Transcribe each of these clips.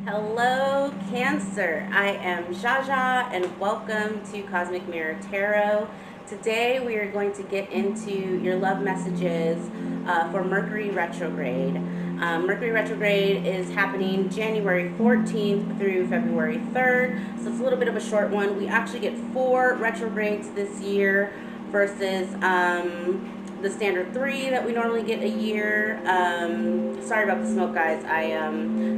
Hello, Cancer. I am Jaja, and welcome to Cosmic Mirror Tarot. Today, we are going to get into your love messages for Mercury Retrograde. Mercury Retrograde is happening January 14th through February 3rd, so it's a little bit of a short one. We actually get 4 retrogrades this year versus the standard 3 that we normally get a year. Sorry about the smoke, guys.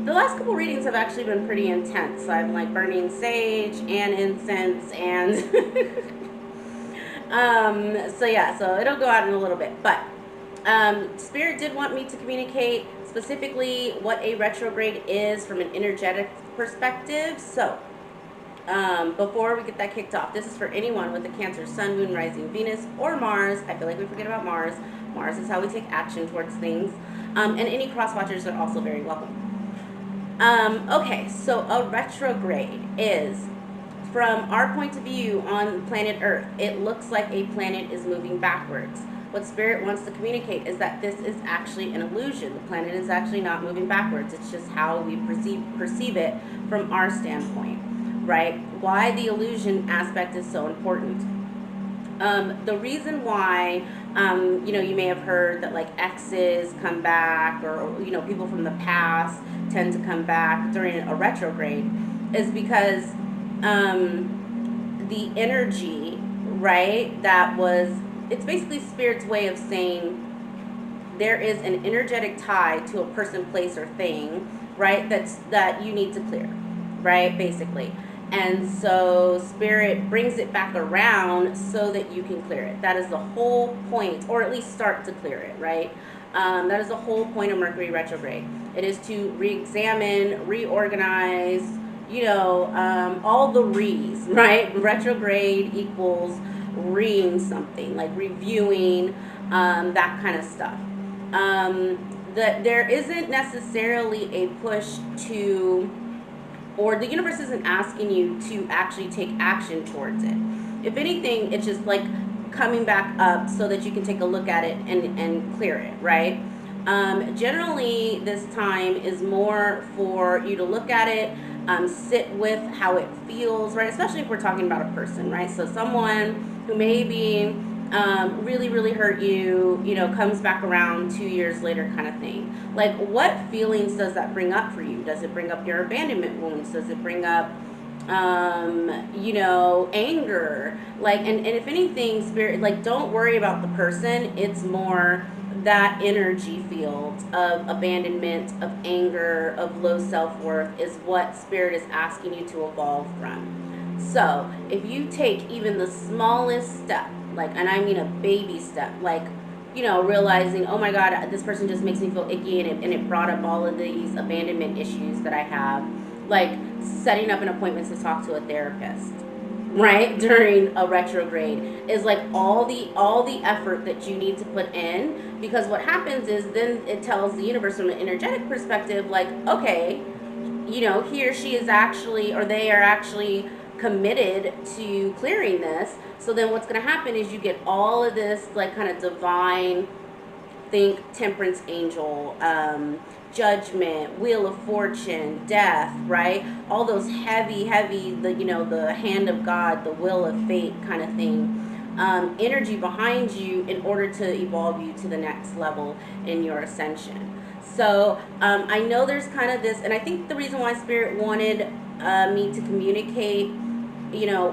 The last couple readings have actually been pretty intense. I'm like burning sage and incense and so it'll go out in a little bit. But Spirit did want me to communicate specifically what a retrograde is from an energetic perspective. So before we get that kicked off, this is for anyone with a Cancer, Sun, Moon, Rising, Venus, or Mars. I feel like we forget about Mars. Mars is how we take action towards things. And any cross watchers are also very welcome. Okay, so a retrograde is, from our point of view on planet Earth, it looks like a planet is moving backwards. What Spirit wants to communicate is that this is actually an illusion. The planet is actually not moving backwards. It's just how we perceive it from our standpoint, right? Why the illusion aspect is so important. The reason why, you may have heard that like exes come back, or people from the past tend to come back during a retrograde, is because the energy, right? It's basically Spirit's way of saying there is an energetic tie to a person, place, or thing, right? That you need to clear, right? Basically. And so Spirit brings it back around so that you can clear it. That is the whole point, or at least start to clear it, right? That is the whole point of Mercury retrograde. It is to re-examine, reorganize, all the re's, right? Retrograde equals reading something, like reviewing, that kind of stuff. That there isn't necessarily a push to, or the universe isn't asking you to actually take action towards it. If anything, it's just like coming back up so that you can take a look at it and clear it, right? Generally, this time is more for you to look at it, sit with how it feels, right? Especially if we're talking about a person, right? So someone who maybe really, really hurt you, comes back around 2 years later, kind of thing. Like, what feelings does that bring up for you? Does it bring up your abandonment wounds? Does it bring up, anger? Like, and if anything, Spirit, like, don't worry about the person. It's more that energy field of abandonment, of anger, of low self-worth is what Spirit is asking you to evolve from. So if you take even the smallest step, like, and I mean a baby step, like, realizing, oh my God, this person just makes me feel icky, and it brought up all of these abandonment issues that I have, like setting up an appointment to talk to a therapist, right, during a retrograde is like all the effort that you need to put in, because what happens is then it tells the universe from an energetic perspective, like, okay, he or she is actually, or they are actually committed to clearing this. So then what's going to happen is you get all of this like kind of divine, think temperance angel, judgment, wheel of fortune, death, right? All those heavy, the hand of God, the will of fate kind of thing. Energy behind you in order to evolve you to the next level in your ascension. So I know there's kind of this, and I think the reason why Spirit wanted me to communicate,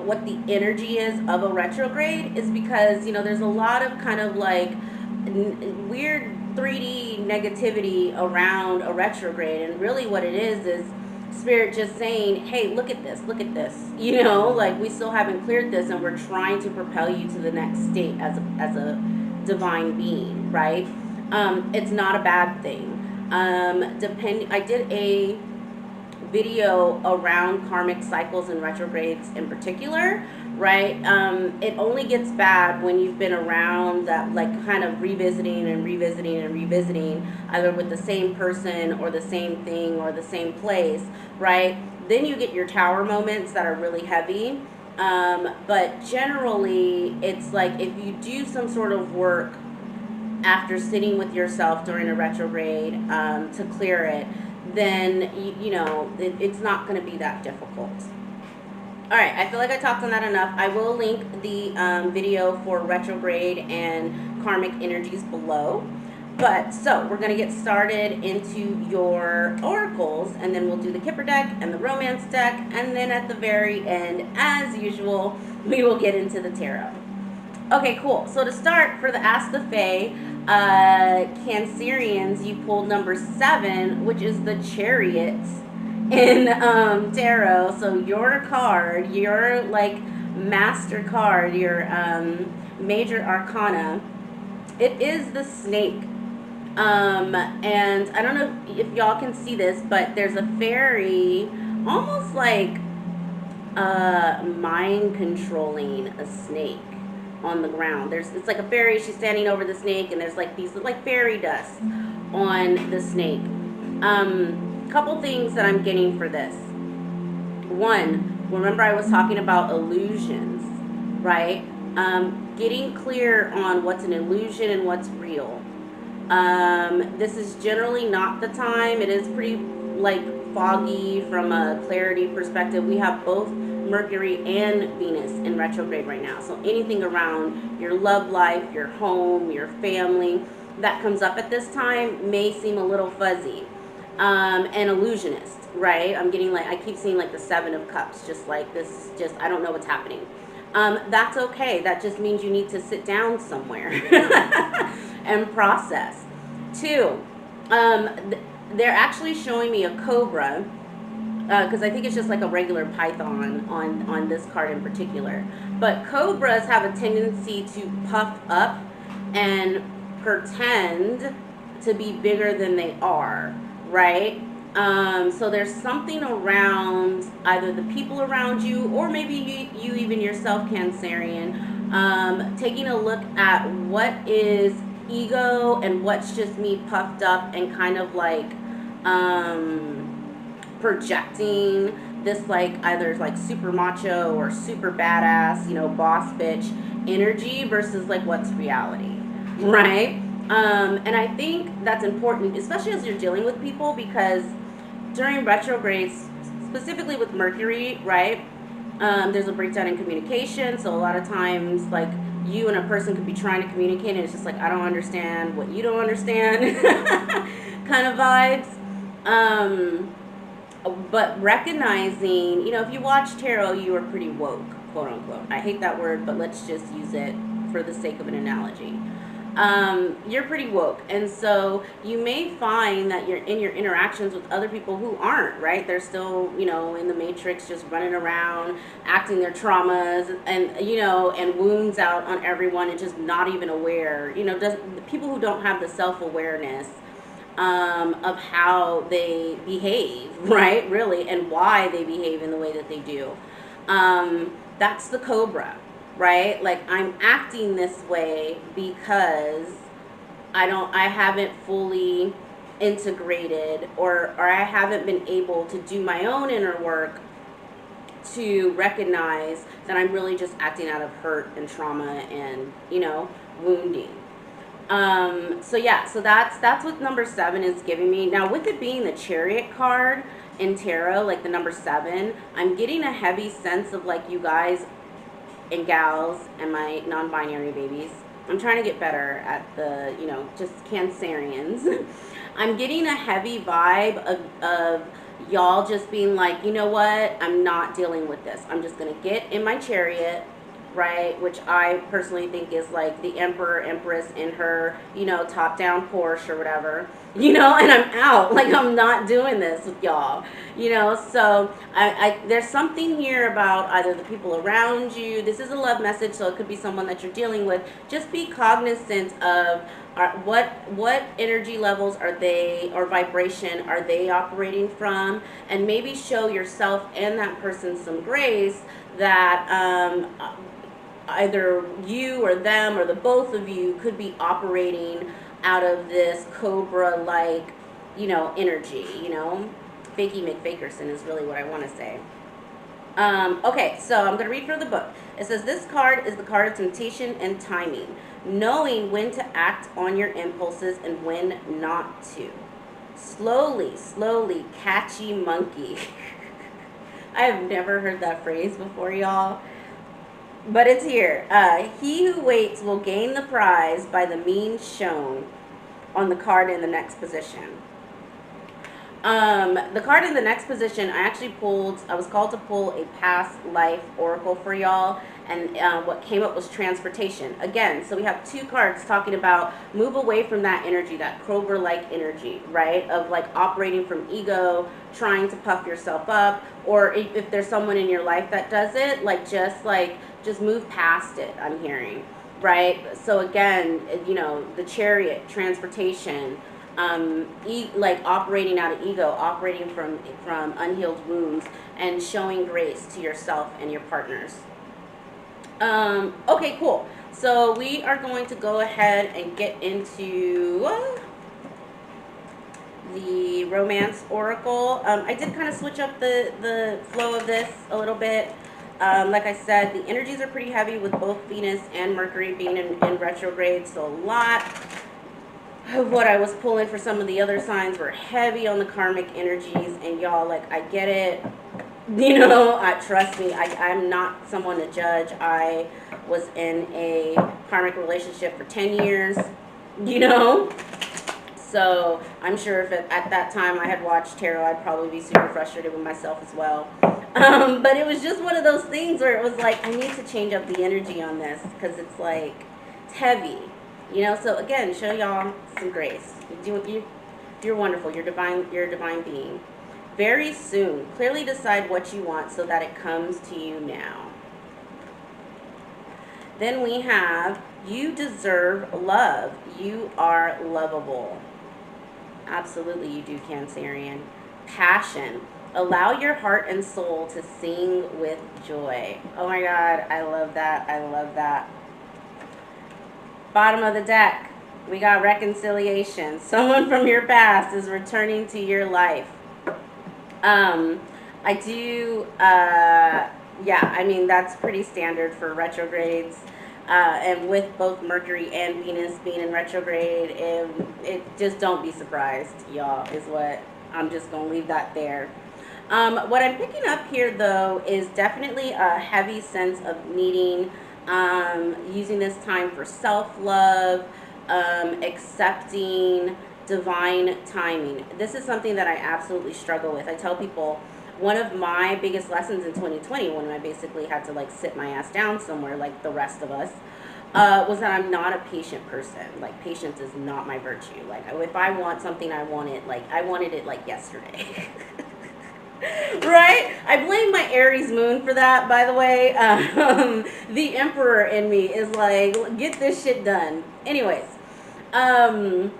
what the energy is of a retrograde is because, there's a lot of kind of like weird 3D negativity around a retrograde, and really what it is Spirit just saying, hey, look at this, like, we still haven't cleared this, and we're trying to propel you to the next state as a divine being, right? It's not a bad thing. I did a video around karmic cycles and retrogrades in particular, right? It only gets bad when you've been around that, like, kind of revisiting, either with the same person or the same thing or the same place, right? Then you get your tower moments that are really heavy. But generally, it's like if you do some sort of work after sitting with yourself during a retrograde, to clear it, then it's not going to be that difficult. All right, I feel like I talked on that enough. I will link the video for retrograde and karmic energies below. But so we're going to get started into your oracles, and then we'll do the Kipper deck and the romance deck, and then at the very end, as usual, we will get into the tarot. Okay, cool. So to start, for the Ask the Fae Cancerians, you pulled number 7, which is the Chariot in tarot. So your card, your like master card, your major arcana, it is the snake. And I don't know if y'all can see this, but there's a fairy almost like mind controlling a snake on the ground. It's like a fairy, she's standing over the snake, and there's like these like fairy dust on the snake. Couple things that I'm getting for this. One, remember I was talking about illusions, right? Getting clear on what's an illusion and what's real. This is generally not the time. It is pretty like foggy from a clarity perspective. We have both Mercury and Venus in retrograde right now. So anything around your love life, your home, your family that comes up at this time may seem a little fuzzy. And illusionist, right? I'm getting like, I keep seeing like the 7 of Cups, just like this, just, I don't know what's happening. That's okay. That just means you need to sit down somewhere and process. 2, they're actually showing me a cobra, because I think it's just like a regular python on this card in particular. But cobras have a tendency to puff up and pretend to be bigger than they are, right? So there's something around either the people around you, or maybe you even yourself, Cancerian, taking a look at what is ego and what's just me puffed up and kind of like projecting this like either like super macho or super badass, boss bitch energy versus like what's reality, right? And I think that's important, especially as you're dealing with people, because during retrogrades, specifically with Mercury, right, there's a breakdown in communication. So a lot of times, like, you and a person could be trying to communicate, and it's just like, I don't understand what you don't understand kind of vibes. But recognizing, if you watch tarot, you are pretty woke, quote unquote. I hate that word, but let's just use it for the sake of an analogy. You're pretty woke, and so you may find that you're in your interactions with other people who aren't, right? They're still, in the matrix, just running around, acting their traumas and and wounds out on everyone, and just not even aware. The people who don't have the self-awareness of how they behave, right? Really, and why they behave in the way that they do. That's the cobra. Right? Like, I'm acting this way because I haven't fully integrated, or I haven't been able to do my own inner work to recognize that I'm really just acting out of hurt and trauma and, wounding. So that's what number 7 is giving me. Now, with it being the Chariot card in tarot, like the number 7, I'm getting a heavy sense of like you guys and gals and my non-binary babies. I'm trying to get better at the, just Cancerians. I'm getting a heavy vibe of y'all just being like, you know what? I'm not dealing with this. I'm just going to get in my chariot, right? Which I personally think is like the Emperor, Empress in her, top-down Porsche or whatever, and I'm out. Like, I'm not doing this with y'all, So I there's something here about either the people around you. This is a love message, so it could be someone that you're dealing with. Just be cognizant of what energy levels are they, or vibration are they operating from, and maybe show yourself and that person some grace that either you or them or the both of you could be operating out of this cobra like energy. Fakey McFakerson is really what I want to say. Okay, so I'm going to read from the book. It says, this card is the card of temptation and timing, knowing when to act on your impulses and when not to. Slowly, slowly, catchy monkey. I have never heard that phrase before, y'all. But it's here. He who waits will gain the prize by the means shown on the card in the next position. The card in the next position, I was called to pull a past life oracle for y'all. And what came up was transportation. Again, so we have two cards talking about move away from that energy, that Kroger-like energy, right? Of like operating from ego, trying to puff yourself up. Or if there's someone in your life that does it, just move past it, I'm hearing, right? So again, the chariot, transportation, like operating out of ego, operating from unhealed wounds, and showing grace to yourself and your partners. Okay, cool. So we are going to go ahead and get into the romance oracle. I did kind of switch up the flow of this a little bit. Like I said, the energies are pretty heavy with both Venus and Mercury being in retrograde, so a lot of what I was pulling for some of the other signs were heavy on the karmic energies. And y'all, like, I get it. Trust me, I'm not someone to judge. I was in a karmic relationship for 10 years, so I'm sure if at that time I had watched tarot, I'd probably be super frustrated with myself as well. But it was just one of those things where it was like, I need to change up the energy on this because it's like, it's heavy, so again, show y'all some grace. You're wonderful. You're a divine being. Very soon, clearly decide what you want so that it comes to you now. Then we have, you deserve love. You are lovable. Absolutely you do, Cancerian. Passion. Allow your heart and soul to sing with joy. Oh my God, I love that. I love that. Bottom of the deck, we got reconciliation. Someone from your past is returning to your life. I do, that's pretty standard for retrogrades. And with both Mercury and Venus being in retrograde, it just don't be surprised, y'all, is what I'm just going to leave that there. What I'm picking up here, though, is definitely a heavy sense of needing, using this time for self-love, accepting divine timing. This is something that I absolutely struggle with. I tell people one of my biggest lessons in 2020, when I basically had to like sit my ass down somewhere like the rest of us, was that I'm not a patient person. Like, patience is not my virtue. Like, if I want something, I wanted it like yesterday. Right? I blame my Aries moon for that, by the way. The Emperor in me is like, get this shit done. Anyways, I'm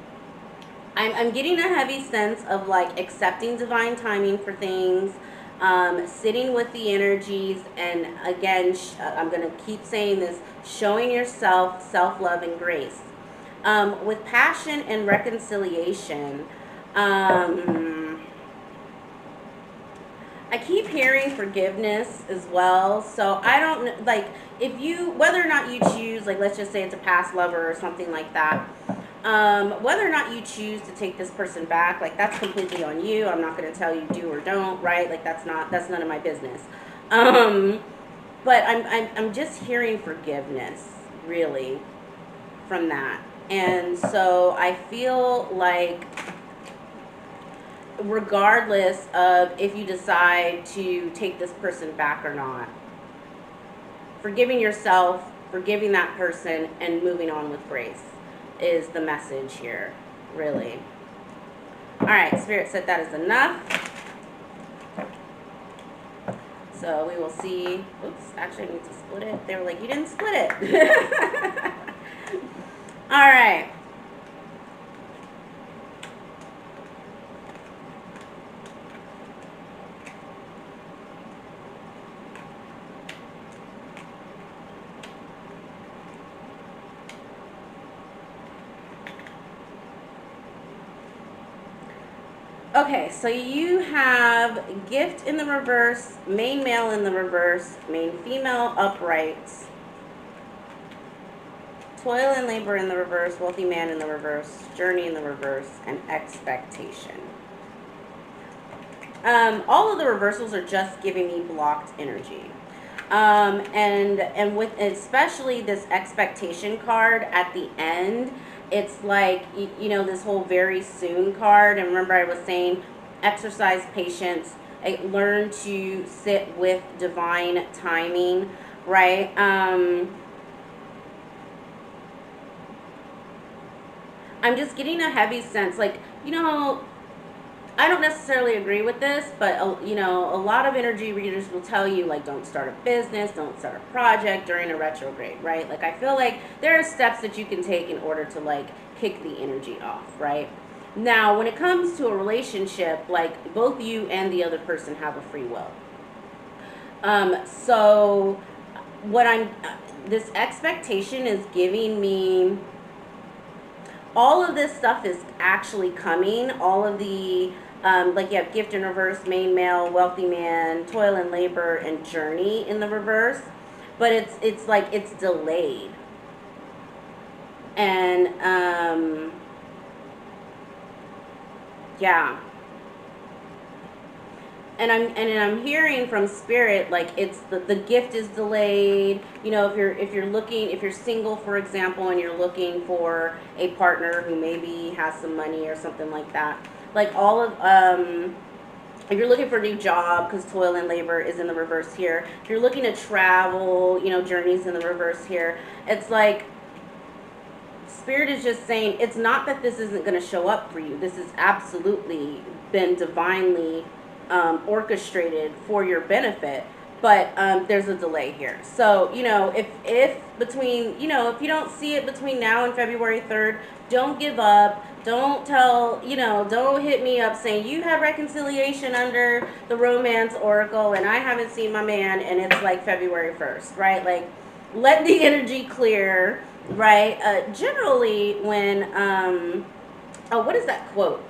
getting a heavy sense of like accepting divine timing for things, sitting with the energies, and again, I'm going to keep saying this, showing yourself self-love and grace. With passion and reconciliation, I keep hearing forgiveness as well. So I don't know, like, whether or not you choose, like, let's just say it's a past lover or something like that. Whether or not you choose to take this person back, like, that's completely on you. I'm not going to tell you do or don't, right? Like, that's none of my business. But I'm just hearing forgiveness, really, from that. And so I feel like, regardless of if you decide to take this person back or not, forgiving yourself, forgiving that person, and moving on with grace is the message here, really. All right, Spirit said that is enough. So we will see. Oops, actually I need to split it. They were like, you didn't split it. All right. Okay, so you have gift in the reverse, main male in the reverse, main female upright, Toil and labor in the reverse, wealthy man in the reverse, journey in the reverse, and expectation. All of the reversals are just giving me blocked energy. And with especially this expectation card at the end, it's like, you know, this whole very soon card. And remember I was saying exercise patience, learn to sit with divine timing, right? I'm just getting a heavy sense, like, you know, I don't necessarily agree with this, but you know, a lot of energy readers will tell you, like, don't start a business, don't start a project during a retrograde, right? Like, I feel like there are steps that you can take in order to, like, kick the energy off, right? Now, when it comes to a relationship, like, both you and the other person have a free will. So what this expectation is giving me, all of this stuff is actually coming. All of the, like you have gift in reverse, main male, wealthy man, toil and labor, and journey in the reverse. But it's like it's delayed. And, yeah. And I'm hearing from spirit, like, it's the gift is delayed. You know, if you're single, for example, and you're looking for a partner who maybe has some money or something like that, like all of if you're looking for a new job, because toil and labor is in the reverse here, if you're looking to travel, you know, journeys in the reverse here, it's like spirit is just saying, it's not that this isn't going to show up for you. This has absolutely been divinely orchestrated for your benefit, but there's a delay here. So, you know, if between, you know, if you don't see it between now and February 3rd, don't give up. Don't don't hit me up saying you have reconciliation under the romance oracle and I haven't seen my man and it's like February 1st, right? Like, let the energy clear, right? Generally when, what is that quote?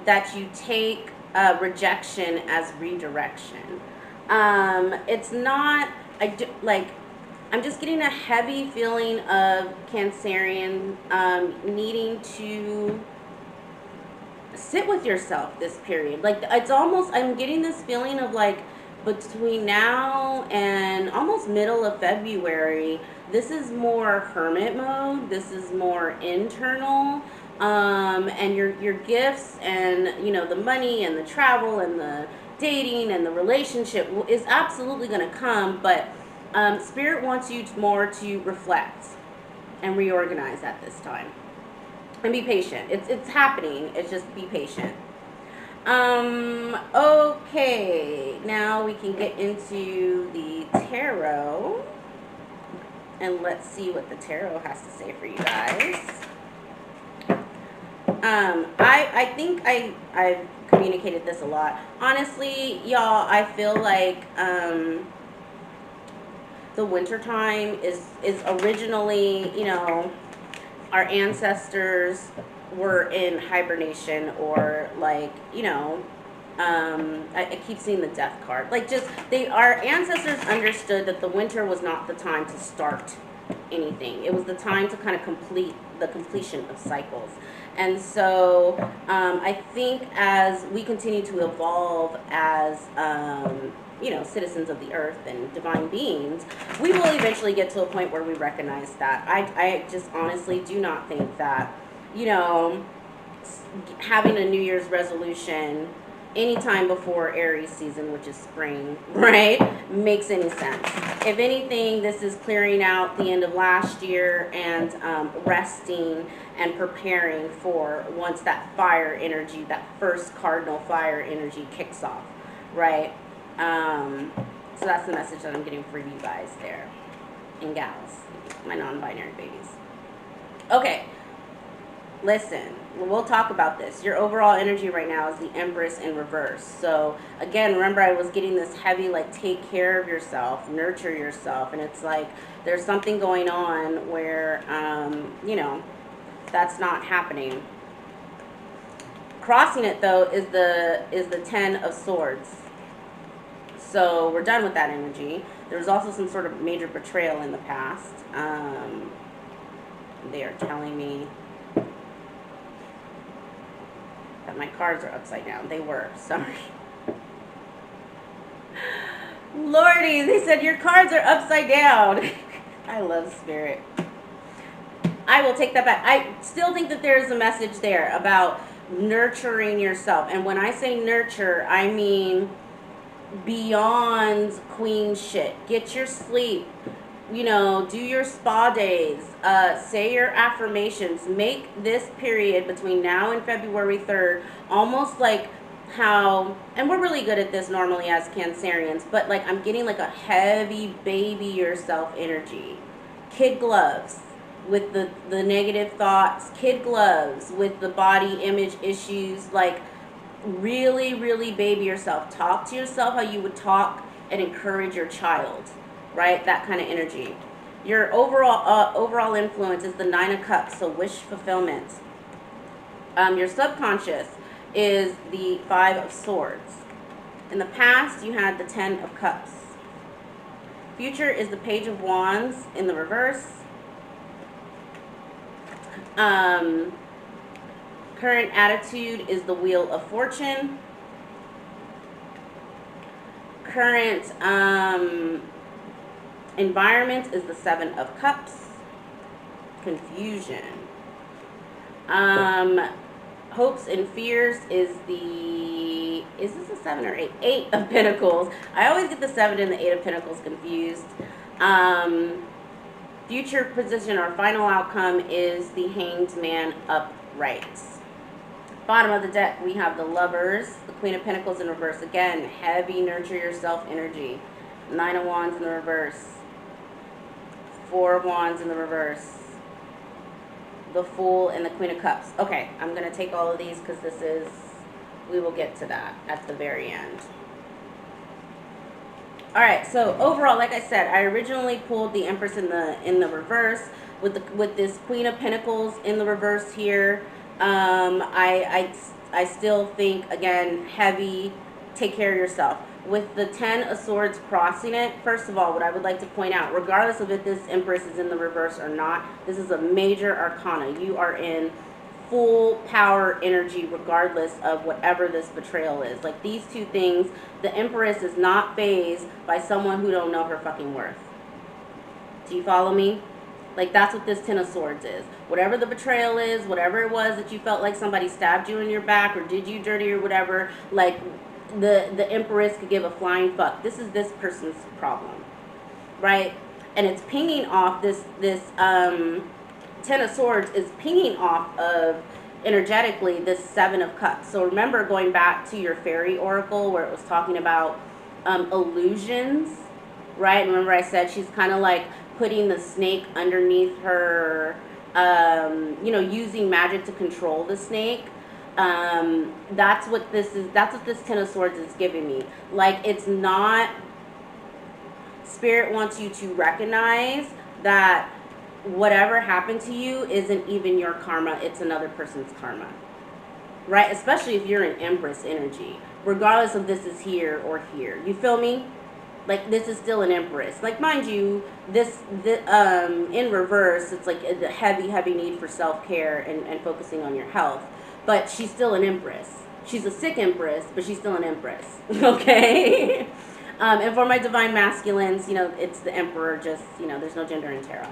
That you take rejection as redirection. It's not, I'm just getting a heavy feeling of Cancerian needing to sit with yourself this period. Like, it's almost, I'm getting this feeling of like between now and almost middle of February, this is more hermit mode. This is more internal. And your gifts and, you know, the money and the travel and the dating and the relationship is absolutely going to come, but spirit wants you more to reflect and reorganize at this time and be patient. It's happening. It's just be patient. Okay, now we can get into the tarot and let's see what the tarot has to say for you guys. I think I've communicated this a lot. Honestly, y'all, I feel like the winter time is originally, you know, our ancestors were in hibernation, or like, you know, I keep seeing the death card. Like, just our ancestors understood that the winter was not the time to start anything. It was the time to kind of complete the completion of cycles. And so I think as we continue to evolve as you know, citizens of the earth and divine beings, we will eventually get to a point where we recognize that. I just honestly do not think that, you know, having a New Year's resolution anytime before Aries season, which is spring, right, makes any sense. If anything, this is clearing out the end of last year and resting and preparing for once that fire energy, that first cardinal fire energy kicks off, right? So that's the message that I'm getting for you guys there, and gals, my non-binary babies. Okay. Listen, we'll talk about this. Your overall energy right now is the Empress in reverse. So again, remember I was getting this heavy, like, take care of yourself, nurture yourself. And it's like, there's something going on where, you know, that's not happening. Crossing it though is the 10 of Swords. So we're done with that energy. There was also some sort of major betrayal in the past. They are telling me that my cards are upside down. They were. Sorry. Lordy, they said your cards are upside down. I love spirit. I will take that back. I still think that there is a message there about nurturing yourself. And when I say nurture, I mean beyond queen shit. Get your sleep. You know, do your spa days. Say your affirmations. Make this period between now and February 3rd almost like how, and we're really good at this normally as Cancerians, but like I'm getting like a heavy baby yourself energy. Kid gloves with the negative thoughts, kid gloves with the body image issues, like really, really baby yourself. Talk to yourself how you would talk and encourage your child, right? That kind of energy. Your overall influence is the 9 of Cups, so wish fulfillment. Your subconscious is the 5 of Swords. In the past, you had the 10 of Cups. Future is the Page of Wands in the reverse. Current attitude is the Wheel of Fortune. Current environment is the 7 of Cups. Confusion. Hopes and fears is the, is this a 7 or 8? 8 of Pentacles. I always get the 7 and the 8 of Pentacles confused. Future position or final outcome is the Hanged Man upright. Bottom of the deck, we have the Lovers, the Queen of Pentacles in reverse. Again, heavy nurture yourself energy. 9 of Wands in the reverse. 4 of Wands in the reverse. The Fool and the Queen of Cups. Okay, I'm going to take all of these because this is, we will get to that at the very end. All right, so overall, like I said, I originally pulled the Empress in the reverse with this Queen of Pentacles in the reverse here. I still think, again, heavy, take care of yourself. With the 10 of Swords crossing it, first of all, what I would like to point out, regardless of if this Empress is in the reverse or not, this is a major arcana. You are in full power energy regardless of whatever this betrayal is. Like these two things, the Empress is not fazed by someone who don't know her fucking worth. Do you follow me? Like that's what this 10 of Swords is. Whatever the betrayal is, whatever it was that you felt like somebody stabbed you in your back or did you dirty or whatever, like the Empress could give a flying fuck. This is this person's problem, right? And it's pinging off this 10 of Swords is pinging off of energetically this 7 of Cups. So remember going back to your fairy oracle where it was talking about illusions, right? Remember I said she's kind of like putting the snake underneath her, you know, using magic to control the snake. That's what this is. That's what this 10 of Swords is giving me. Like it's not, Spirit wants you to recognize that whatever happened to you isn't even your karma, it's another person's karma, right? Especially if you're in Empress energy, regardless of this is here or here. You feel me? Like this is still an Empress. Like mind you, this in reverse, it's like a heavy need for self-care and focusing on your health. But she's still an Empress. She's a sick Empress, but she's still an Empress. Okay? And for my divine masculines, you know, it's the Emperor, just, you know, there's no gender in tarot.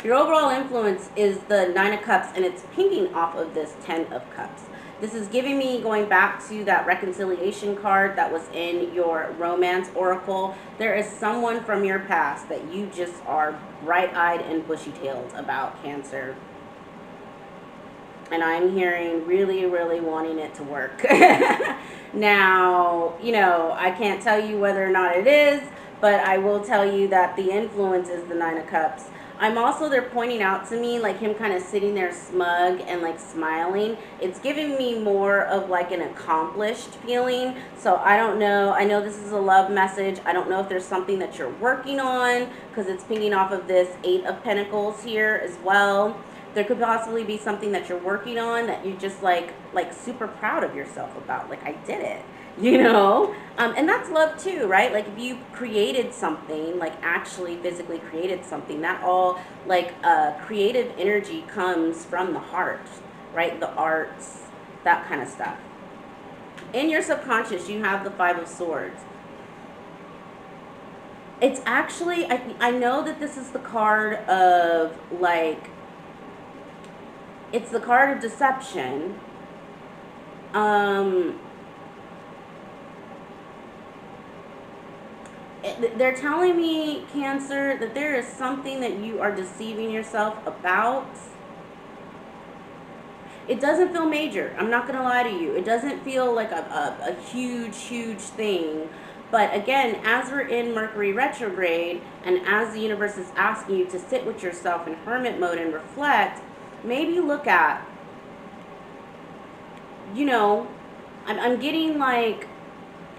Your overall influence is the 9 of Cups, and it's pinging off of this 10 of Cups. This is giving me, going back to that reconciliation card that was in your romance oracle, there is someone from your past that you just are bright-eyed and bushy-tailed about, Cancer. And I'm hearing really, really wanting it to work. Now, you know, I can't tell you whether or not it is, but I will tell you that the influence is the 9 of Cups. I'm also, they're pointing out to me, like him kind of sitting there smug and like smiling. It's giving me more of like an accomplished feeling. So I don't know. I know this is a love message. I don't know if there's something that you're working on because it's pinging off of this 8 of Pentacles here as well. There could possibly be something that you're working on that you just like super proud of yourself about. Like, I did it, you know? And that's love too, right? Like, if you created something, like actually physically created something, that all like creative energy comes from the heart, right? The arts, that kind of stuff. In your subconscious, you have the Five of Swords. It's actually, I know that this is the card of like, it's the card of deception. They're telling me, Cancer, that there is something that you are deceiving yourself about. It doesn't feel major. I'm not going to lie to you. It doesn't feel like a huge, huge thing. But again, as we're in Mercury retrograde, and as the universe is asking you to sit with yourself in hermit mode and reflect, maybe look at, you know, I'm getting like,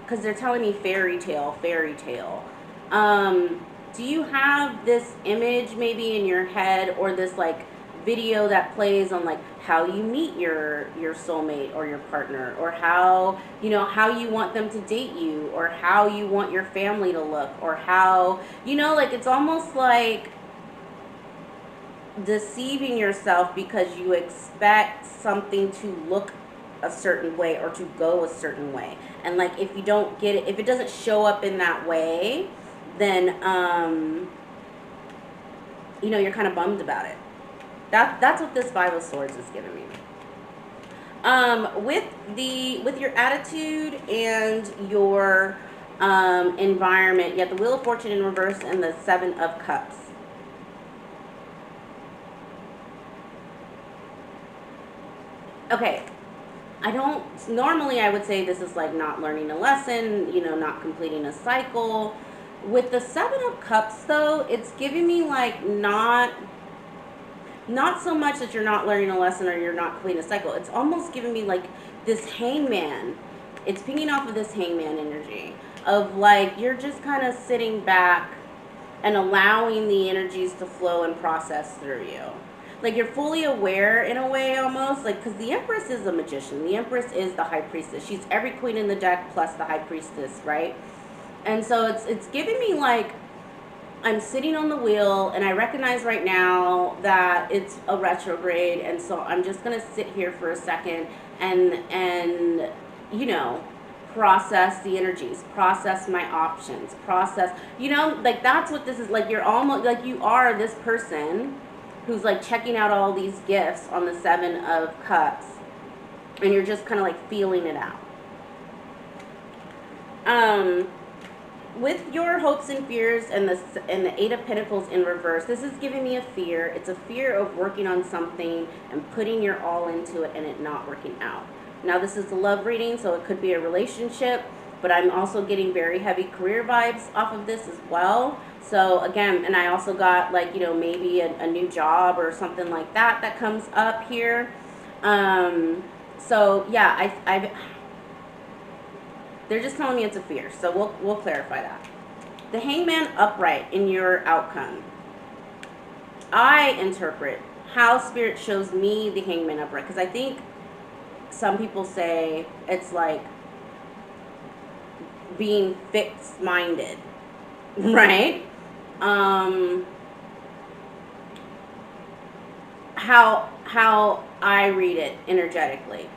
because they're telling me fairy tale, fairy tale. Do you have this image maybe in your head, or this like video that plays on like how you meet your soulmate or your partner, or how, you know, how you want them to date you, or how you want your family to look, or how, you know, like it's almost like deceiving yourself because you expect something to look a certain way or to go a certain way, and like if you don't get it, if it doesn't show up in that way, then you know, you're kind of bummed about it. That's what this Five of Swords is giving me. With your attitude and your environment, you have the Wheel of Fortune in reverse and the Seven of Cups. Okay, I don't, normally I would say this is like not learning a lesson, you know, not completing a cycle. With the Seven of Cups though, it's giving me like not so much that you're not learning a lesson or you're not completing a cycle. It's almost giving me like this hangman. It's pinging off of this hangman energy of like you're just kind of sitting back and allowing the energies to flow and process through you. Like you're fully aware in a way almost, like, because the Empress is a magician. The Empress is the High Priestess. She's every queen in the deck plus the High Priestess, right? And so it's giving me like I'm sitting on the wheel and I recognize right now that it's a retrograde, and so I'm just gonna sit here for a second and you know, process the energies, process my options, process, you know, like that's what this is like. You're almost like you are this person who's like checking out all these gifts on the Seven of Cups, and you're just kind of like feeling it out. With your hopes and fears and the Eight of Pentacles in reverse, this is giving me a fear. It's a fear of working on something and putting your all into it and it not working out. Now this is a love reading, so it could be a relationship, but I'm also getting very heavy career vibes off of this as well. So again, and I also got like, you know, maybe a new job or something like that that comes up here. So yeah, I've they're just telling me it's a fear, so we'll clarify that. The Hangman upright in your outcome. I interpret how Spirit shows me the Hangman upright, because I think some people say it's like being fixed-minded, right? How I read it energetically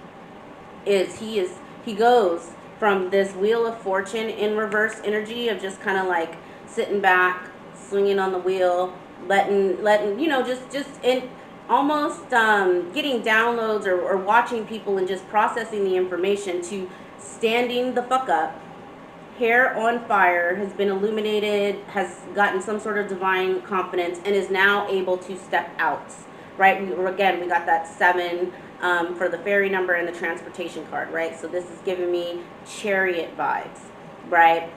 is he goes from this Wheel of Fortune in reverse energy of just kind of like sitting back, swinging on the wheel, letting you know, just in almost getting downloads or watching people and just processing the information, to standing the fuck up, hair on fire, has been illuminated, has gotten some sort of divine confidence, and is now able to step out, right? We got that 7 for the fairy number and the transportation card, right? So this is giving me Chariot vibes, right?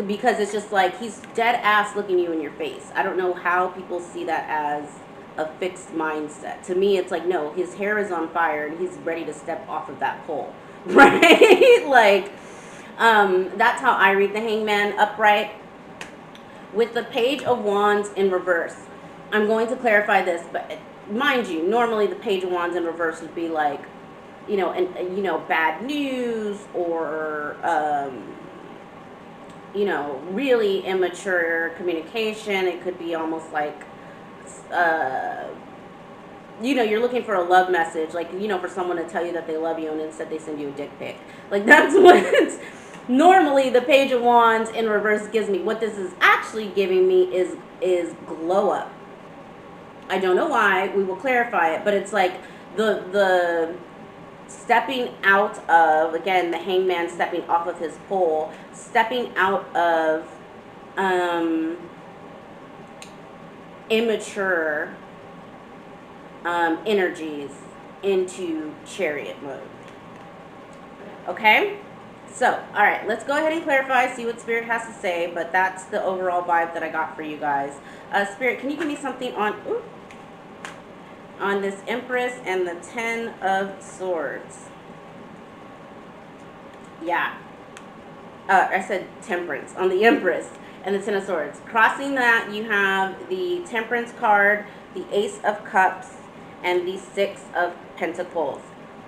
Because it's just like he's dead ass looking you in your face. I don't know how people see that as a fixed mindset. To me, it's like, no, his hair is on fire and he's ready to step off of that pole, right? Like, that's how I read the Hangman upright. With the Page of Wands in reverse, I'm going to clarify this, but mind you, normally the Page of Wands in reverse would be like, bad news, or really immature communication. It could be almost like, uh, you're looking for a love message, like, for someone to tell you that they love you, and instead they send you a dick pic. Like, that's what normally the Page of Wands in reverse gives me. What this is actually giving me is glow up. I don't know why. We will clarify it, but it's like the stepping out of, again, the hangman stepping off of his pole, stepping out of immature energies into chariot mode. Okay? So, all right, let's go ahead and clarify, see what Spirit has to say, but that's the overall vibe that I got for you guys. Spirit, can you give me something on this Empress and the 10 of Swords? Yeah. I said Temperance. On the Empress and the 10 of Swords. Crossing that, you have the Temperance card, the Ace of Cups, and the 6 of Pentacles.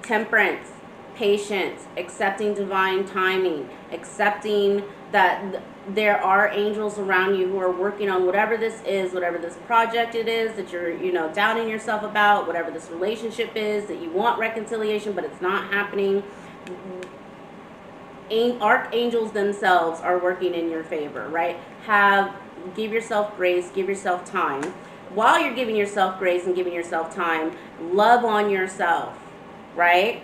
Temperance, patience, accepting divine timing, accepting that there are angels around you who are working on whatever this is, whatever this project it is that you're, doubting yourself about, whatever this relationship is that you want reconciliation, but it's not happening. Archangels themselves are working in your favor, right? Give yourself grace, give yourself time. While you're giving yourself grace and giving yourself time, love on yourself, right?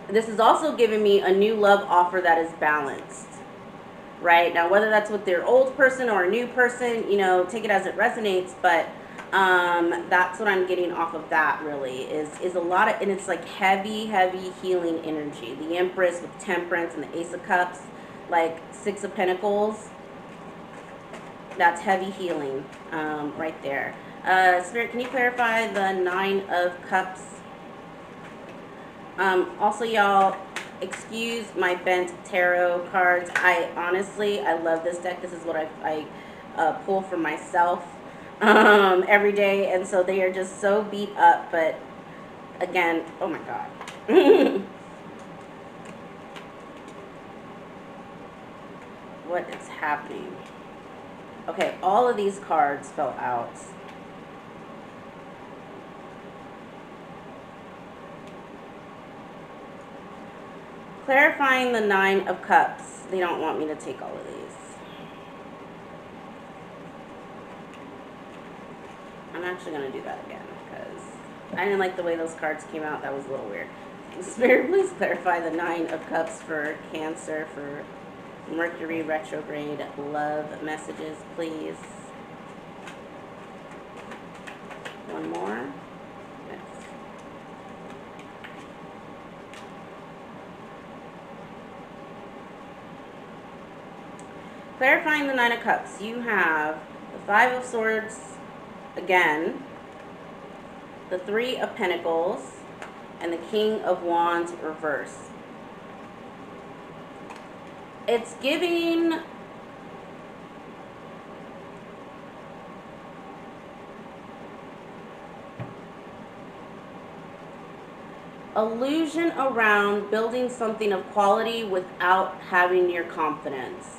This is also giving me a new love offer that is balanced, right? Now, whether that's with their old person or a new person, take it as it resonates, but that's what I'm getting off of that, really, is a lot of, and it's like heavy healing energy. The Empress with Temperance and the Ace of Cups, like 6 of Pentacles, that's heavy healing, right there. Spirit, can you clarify the 9 of Cups? Also, y'all, excuse my bent tarot cards. I love this deck. This is what I pull for myself every day, and so they are just so beat up, but again, oh my god. What is happening? Okay, all of these cards fell out. Clarifying the 9 of Cups. They don't want me to take all of these. I'm actually going to do that again because I didn't like the way those cards came out. That was a little weird. Spirit, please clarify the 9 of Cups for Cancer, for Mercury Retrograde love messages, please. One more. Yes. Clarifying the 9 of Cups. You have the 5 of Swords again, the 3 of Pentacles, and the King of Wands reverse. It's giving illusion around building something of quality without having your confidence.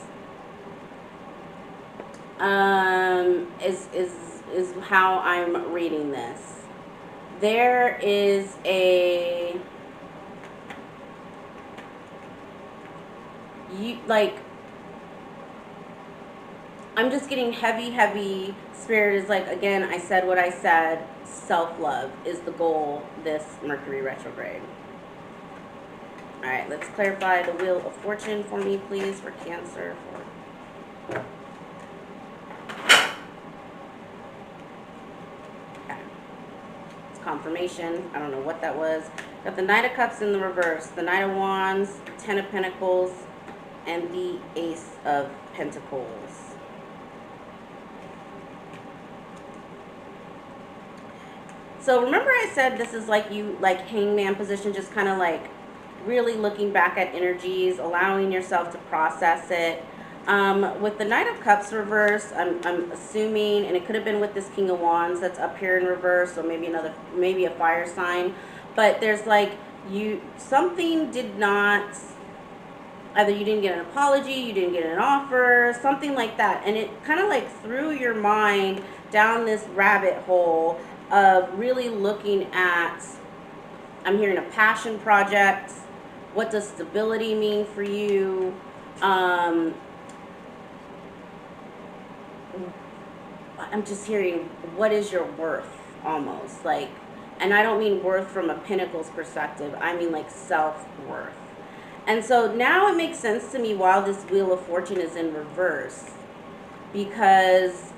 Is how I'm reading this. There is I'm just getting heavy. Spirit is like, again, I said what I said. Self-love is the goal this Mercury retrograde. All right, let's clarify the Wheel of Fortune for me, please, for Cancer. Okay. It's confirmation. I don't know what that was. Got the Knight of Cups in the reverse, the Knight of Wands, 10 of Pentacles, and the Ace of Pentacles. So remember I said this is like you, like hangman position, just kind of like really looking back at energies, allowing yourself to process it. With the Knight of Cups reverse, I'm assuming, and it could have been with this King of Wands that's up here in reverse, or maybe a fire sign. But there's like, something did not, either you didn't get an apology, you didn't get an offer, something like that. And it kind of like threw your mind down this rabbit hole of really looking at, I'm hearing a passion project. What does stability mean for you? I'm just hearing, what is your worth, almost like, and I don't mean worth from a Pentacles perspective, I mean like self-worth. And so now it makes sense to me while this Wheel of Fortune is in reverse, because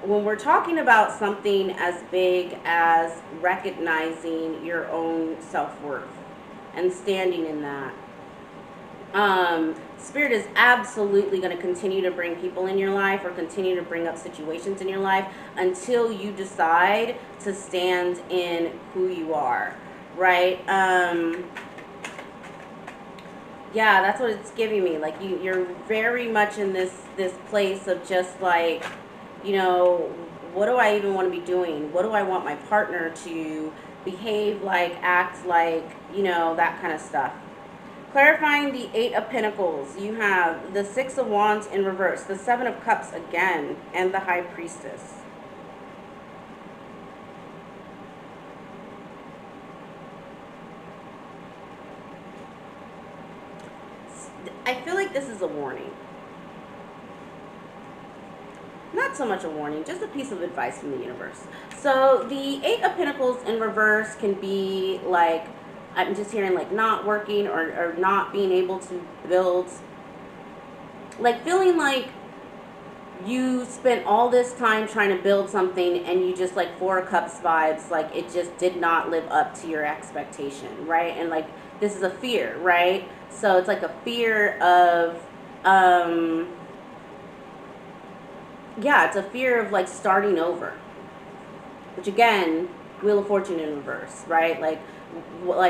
when we're talking about something as big as recognizing your own self-worth and standing in that, Spirit is absolutely going to continue to bring people in your life, or continue to bring up situations in your life, until you decide to stand in who you are, right? Yeah, that's what it's giving me. Like, you're very much in this place of just like, what do I even want to be doing? What do I want my partner to behave like, act like, that kind of stuff. Clarifying the Eight of Pentacles, you have the Six of Wands in reverse, the Seven of Cups again, and the High Priestess. I feel like this is a warning. Not so much a warning, just a piece of advice from the universe. So the Eight of Pentacles in reverse can be like, I'm just hearing like not working, or not being able to build, like feeling like you spent all this time trying to build something, and you just, like, Four of Cups vibes, like it just did not live up to your expectation, right? And like, this is a fear, right? So it's like a fear of, yeah, it's a fear of like starting over, which again, Wheel of Fortune in reverse, right? Like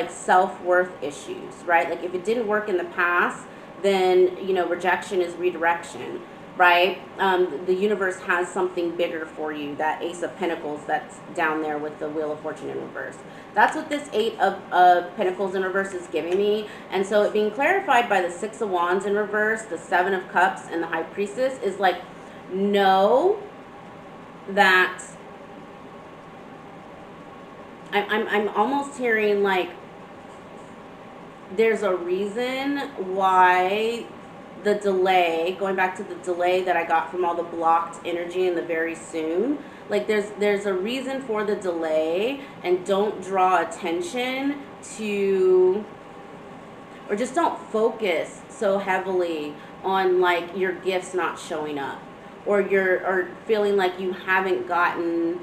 self-worth issues, right? Like if it didn't work in the past, then, rejection is redirection, right? The universe has something bigger for you. That Ace of Pentacles that's down there with the Wheel of Fortune in reverse. That's what this Eight of Pentacles in reverse is giving me. And so it being clarified by the Six of Wands in reverse, the Seven of Cups, and the High Priestess is like, know that I'm almost hearing like there's a reason why the delay, going back to the delay that I got from all the blocked energy in the very soon, like there's a reason for the delay, and don't draw attention to, or just don't focus so heavily on like your gifts not showing up, or feeling like you haven't gotten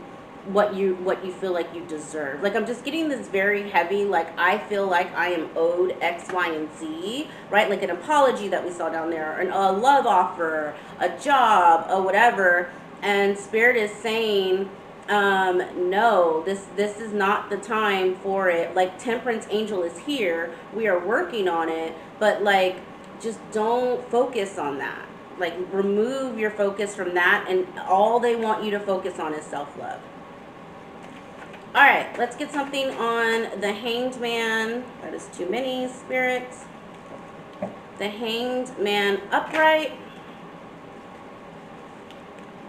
what you feel like you deserve. Like, I'm just getting this very heavy, like, I feel like I am owed X, Y, and Z, right? Like an apology that we saw down there, a love offer, a job, or whatever. And Spirit is saying, no, this is not the time for it. Like, Temperance Angel is here, we are working on it, but like, just don't focus on that. Like, remove your focus from that, and all they want you to focus on is self-love. All right, let's get something on the Hanged Man. That is too many, spirits. The Hanged Man upright.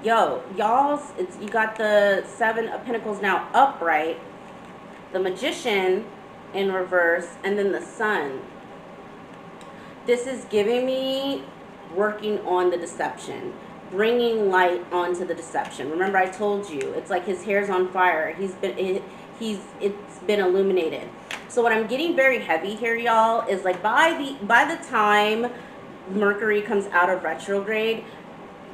Yo, y'all, you got the Seven of Pentacles now upright, the Magician in reverse, and then the Sun. This is giving me working on the deception, bringing light onto the deception. Remember, I told you, it's like his hair's on fire. It's been illuminated. So what I'm getting very heavy here, y'all, is like by the time Mercury comes out of retrograde,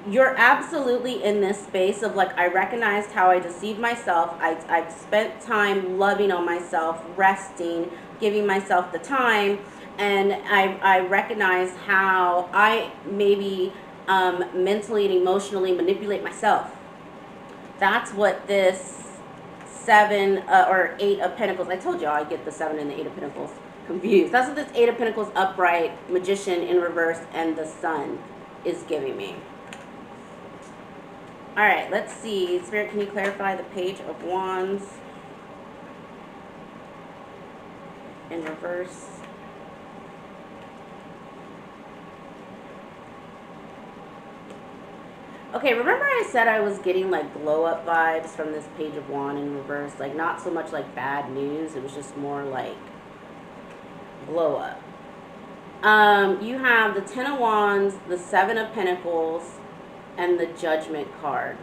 you're absolutely in this space of like, I recognized how I deceived myself. I've spent time loving on myself, resting, giving myself the time, and I recognize how I maybe mentally and emotionally manipulate myself. That's what this Seven or Eight of Pentacles, I told you I get the Seven and the Eight of Pentacles, confused. That's what this Eight of Pentacles upright, Magician in reverse, and the Sun is giving me. All right, let's see. Spirit, can you clarify the Page of Wands in reverse? Okay, remember I said I was getting like glow up vibes from this Page of Wands in reverse? Like not so much like bad news, it was just more like glow up. You have the Ten of Wands, the Seven of Pentacles, and the Judgment card.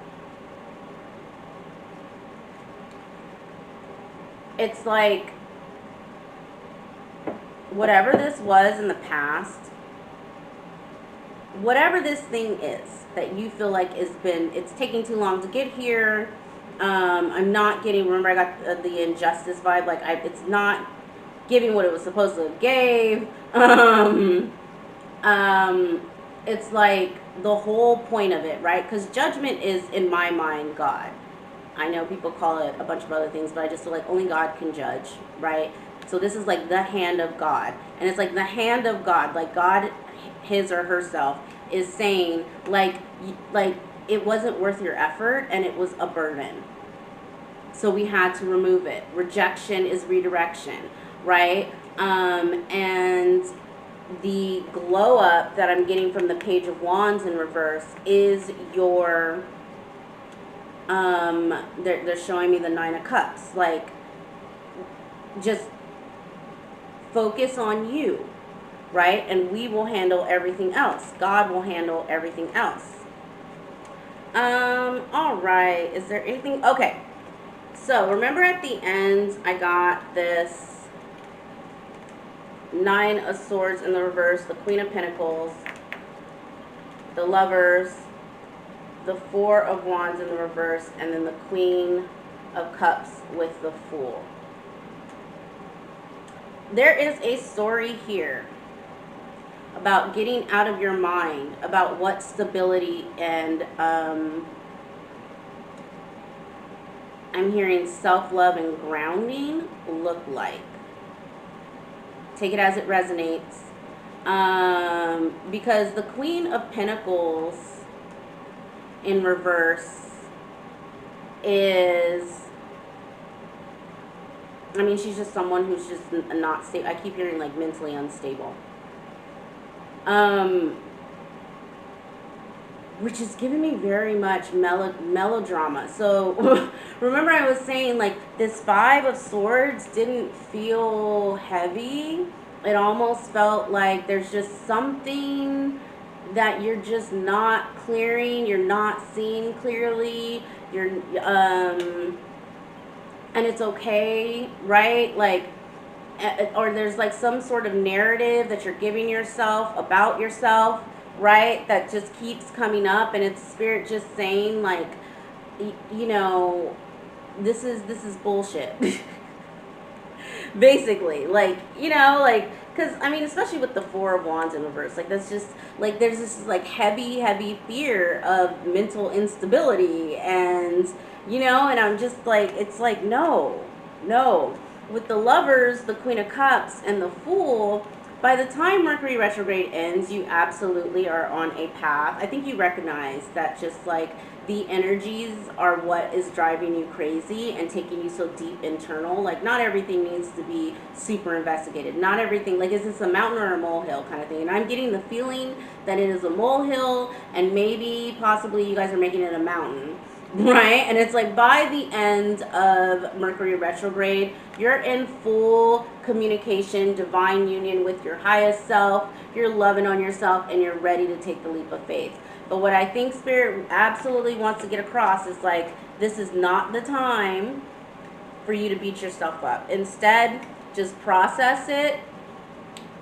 It's like whatever this was in the past, whatever this thing is that you feel like it's taking too long to get here. I'm not getting, remember I got the injustice vibe, like it's not giving what it was supposed to have gave. It's like the whole point of it, right? Because judgment is, in my mind, God. I know people call it a bunch of other things, but I just feel like only God can judge, right? So this is like the hand of God. And it's like the hand of God, like God, his or herself, is saying, like it wasn't worth your effort and it was a burden. So we had to remove it. Rejection is redirection, right? And the glow up that I'm getting from the Page of Wands in reverse is your, they're showing me the Nine of Cups. Like, just focus on you, right? And we will handle everything else. God will handle everything else. All right. Is there anything? Okay. So remember at the end, I got this Nine of Swords in the reverse, the Queen of Pentacles, the Lovers, the Four of Wands in the reverse, and then the Queen of Cups with the Fool. There is a story here about getting out of your mind, about what stability and I'm hearing self-love and grounding look like. Take it as it resonates. Because the Queen of Pentacles in reverse is, I mean, she's just someone who's just not stable. I keep hearing like mentally unstable. Which is giving me very much melodrama. So remember I was saying like this Five of Swords didn't feel heavy. It almost felt like there's just something that you're just not clearing, you're not seeing clearly, you're and it's okay, right? Like, or there's like some sort of narrative that you're giving yourself about yourself, right? That just keeps coming up, and it's Spirit just saying like, you know, this is bullshit. Basically, like, you know, like, because I mean, especially with the Four of Wands in reverse, like that's just like there's this like heavy fear of mental instability, and you know, and I'm just like, it's like no. With the Lovers, the Queen of Cups, and the Fool, by the time Mercury retrograde ends, you absolutely are on a path. I think you recognize that just like the energies are what is driving you crazy and taking you so deep internal. Like not everything needs to be super investigated. Not everything, like is this a mountain or a molehill kind of thing? And I'm getting the feeling that it is a molehill, and maybe possibly you guys are making it a mountain. Right? And it's like by the end of Mercury retrograde, you're in full communication, divine union with your highest self. You're loving on yourself and you're ready to take the leap of faith. But what I think Spirit absolutely wants to get across is like, this is not the time for you to beat yourself up. Instead, just process it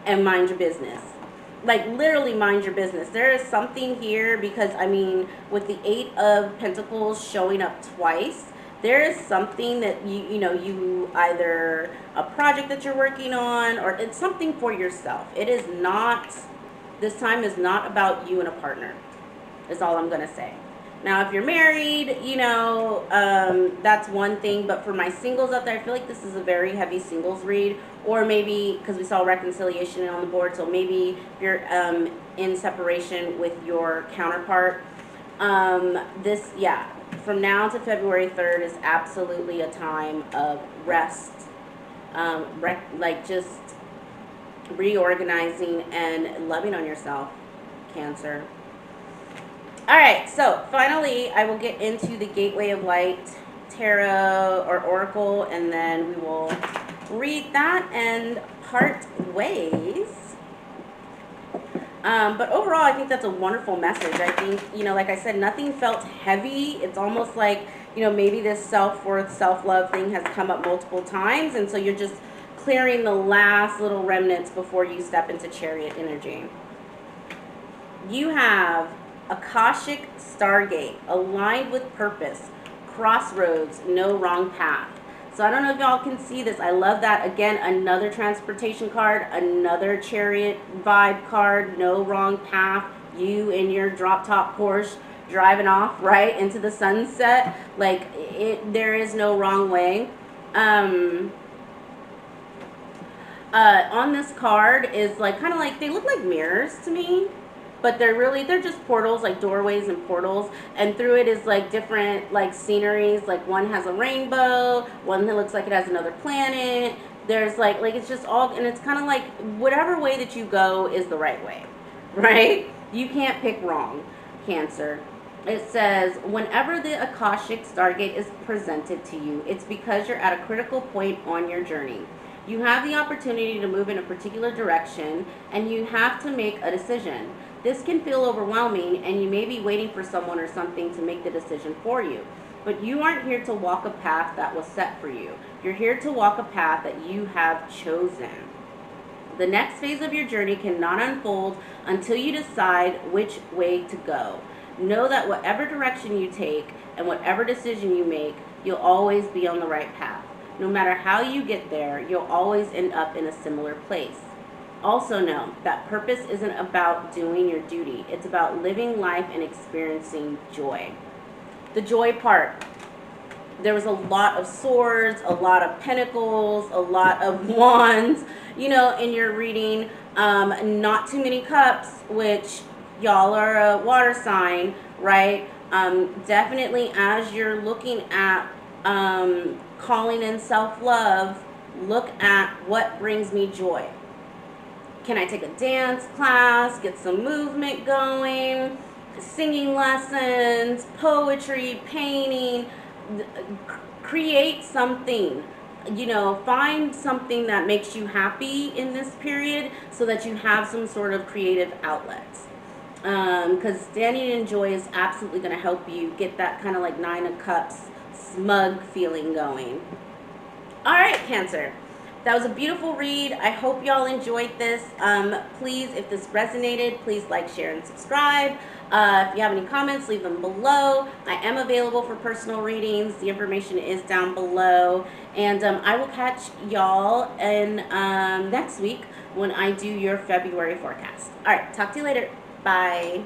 and mind your business. Like literally mind your business. There is something here because I mean with the Eight of Pentacles showing up twice, there is something that you know you either a project that you're working on or it's something for yourself. It is not, this time is not about you and a partner. Is all I'm gonna say. Now, if you're married, you know, that's one thing. But for my singles out there, I feel like this is a very heavy singles read. Or maybe, because we saw reconciliation on the board, so maybe if you're in separation with your counterpart. This, yeah, from now to February 3rd is absolutely a time of rest. Like just reorganizing and loving on yourself, Cancer. All right, so finally, I will get into the Gateway of Light Tarot or Oracle, and then we will read that and part ways. But overall, I think that's a wonderful message. I think, you know, like I said, nothing felt heavy. It's almost like, you know, maybe this self-worth, self-love thing has come up multiple times, and so you're just clearing the last little remnants before you step into Chariot energy. You have Akashic Stargate, aligned with purpose, crossroads, no wrong path. So I don't know if y'all can see this. I love that. Again, another transportation card, another Chariot vibe card, no wrong path. You in your drop top Porsche driving off, right, into the sunset. Like, there is no wrong way. On this card is like, kind of like, they look like mirrors to me. But they're just portals, like doorways and portals, and through it is like different like sceneries. Like one has a rainbow, one that looks like it has another planet. There's like it's just all, and it's kind of like whatever way that you go is the right way, right? You can't pick wrong, Cancer. It says, whenever the Akashic Stargate is presented to you, it's because you're at a critical point on your journey. You have the opportunity to move in a particular direction, and you have to make a decision. This can feel overwhelming, and you may be waiting for someone or something to make the decision for you. But you aren't here to walk a path that was set for you. You're here to walk a path that you have chosen. The next phase of your journey cannot unfold until you decide which way to go. Know that whatever direction you take and whatever decision you make, you'll always be on the right path. No matter how you get there, you'll always end up in a similar place. Also know that purpose isn't about doing your duty. It's about living life and experiencing joy. The joy part. There was a lot of swords, a lot of pentacles, a lot of wands, you know, in your reading. Not too many cups, which y'all are a water sign, right? Definitely as you're looking at calling in self-love, look at what brings me joy. Can I take a dance class, get some movement going, singing lessons, poetry, painting, create something, you know, find something that makes you happy in this period so that you have some sort of creative outlets. Because standing in joy is absolutely going to help you get that kind of like Nine of Cups smug feeling going. All right, Cancer. That was a beautiful read. I hope y'all enjoyed this. Please, if this resonated, please like, share, and subscribe. If you have any comments, leave them below. I am available for personal readings. The information is down below. And I will catch y'all in next week when I do your February forecast. All right, talk to you later. Bye.